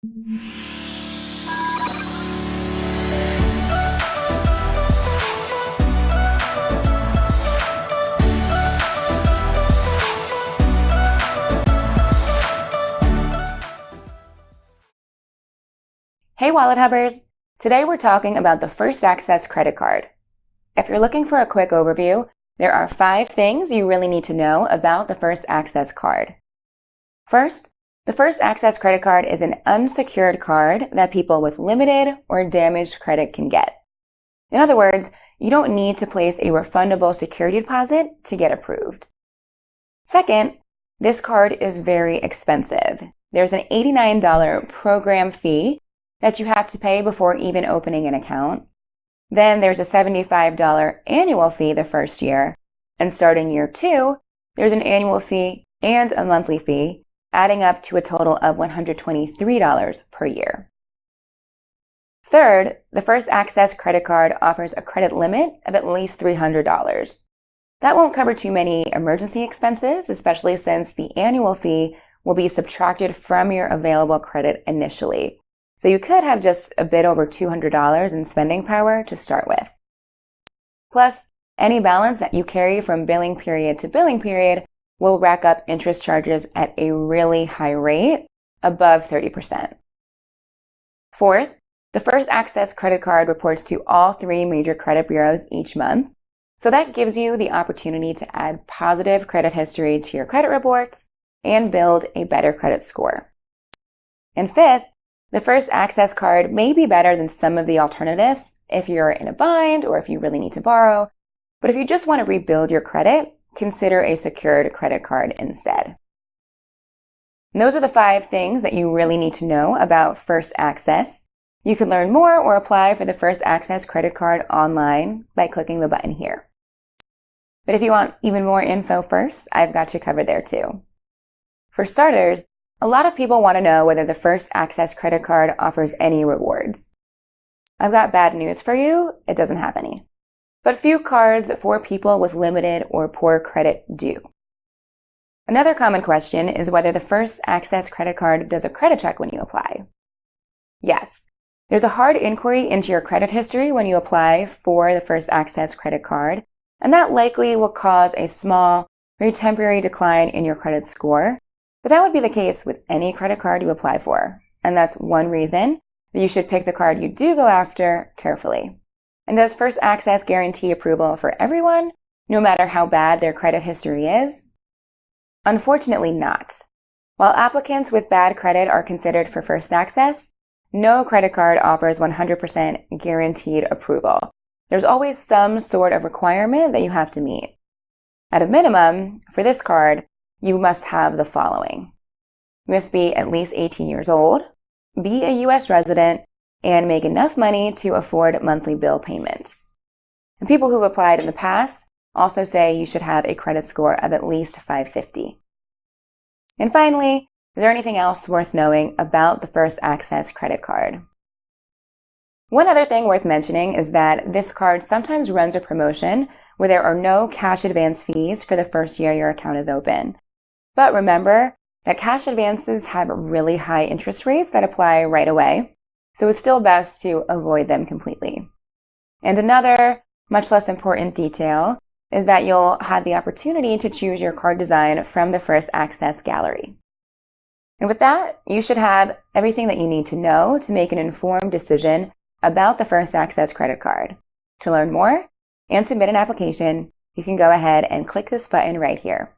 Hey Wallet Hubbers! Today we're talking about the First Access credit card. If you're looking for a quick overview, there are 5 things you really need to know about the First Access card. First, the First Access credit card is an unsecured card that people with limited or damaged credit can get. In other words, you don't need to place a refundable security deposit to get approved. Second, this card is very expensive. There's an $89 program fee that you have to pay before even opening an account. Then there's a $75 annual fee the first year, and starting year 2, there's an annual fee and a monthly fee, adding up to a total of $123 per year. Third, the First Access credit card offers a credit limit of at least $300. That won't cover too many emergency expenses, especially since the annual fee will be subtracted from your available credit initially. So you could have just a bit over $200 in spending power to start with. Plus, any balance that you carry from billing period to billing period will rack up interest charges at a really high rate, above 30%. Fourth, the First Access credit card reports to all 3 major credit bureaus each month, so that gives you the opportunity to add positive credit history to your credit reports and build a better credit score. And fifth, the First Access card may be better than some of the alternatives if you're in a bind or if you really need to borrow, but if you just want to rebuild your credit, consider a secured credit card instead. And those are the 5 things that you really need to know about First Access. You can learn more or apply for the First Access credit card online by clicking the button here. But if you want even more info first, I've got you covered there too. For starters, a lot of people want to know whether the First Access credit card offers any rewards. I've got bad news for you, it doesn't have any. But few cards for people with limited or poor credit do. Another common question is whether the First Access credit card does a credit check when you apply. Yes, there's a hard inquiry into your credit history when you apply for the First Access credit card, and that likely will cause a small, very temporary decline in your credit score. But that would be the case with any credit card you apply for, and that's one reason that you should pick the card you do go after carefully. And does First Access guarantee approval for everyone, no matter how bad their credit history is? Unfortunately not. While applicants with bad credit are considered for First Access, no credit card offers 100% guaranteed approval. There's always some sort of requirement that you have to meet. At a minimum, for this card, you must have the following. You must be at least 18 years old, be a U.S. resident, and make enough money to afford monthly bill payments. And people who've applied in the past also say you should have a credit score of at least 550. And finally, is there anything else worth knowing about the First Access credit card? One other thing worth mentioning is that this card sometimes runs a promotion where there are no cash advance fees for the first year your account is open. But remember that cash advances have really high interest rates that apply right away, so it's still best to avoid them completely. And another, much less important detail is that you'll have the opportunity to choose your card design from the First Access gallery. And with that, you should have everything that you need to know to make an informed decision about the First Access credit card. To learn more and submit an application, you can go ahead and click this button right here.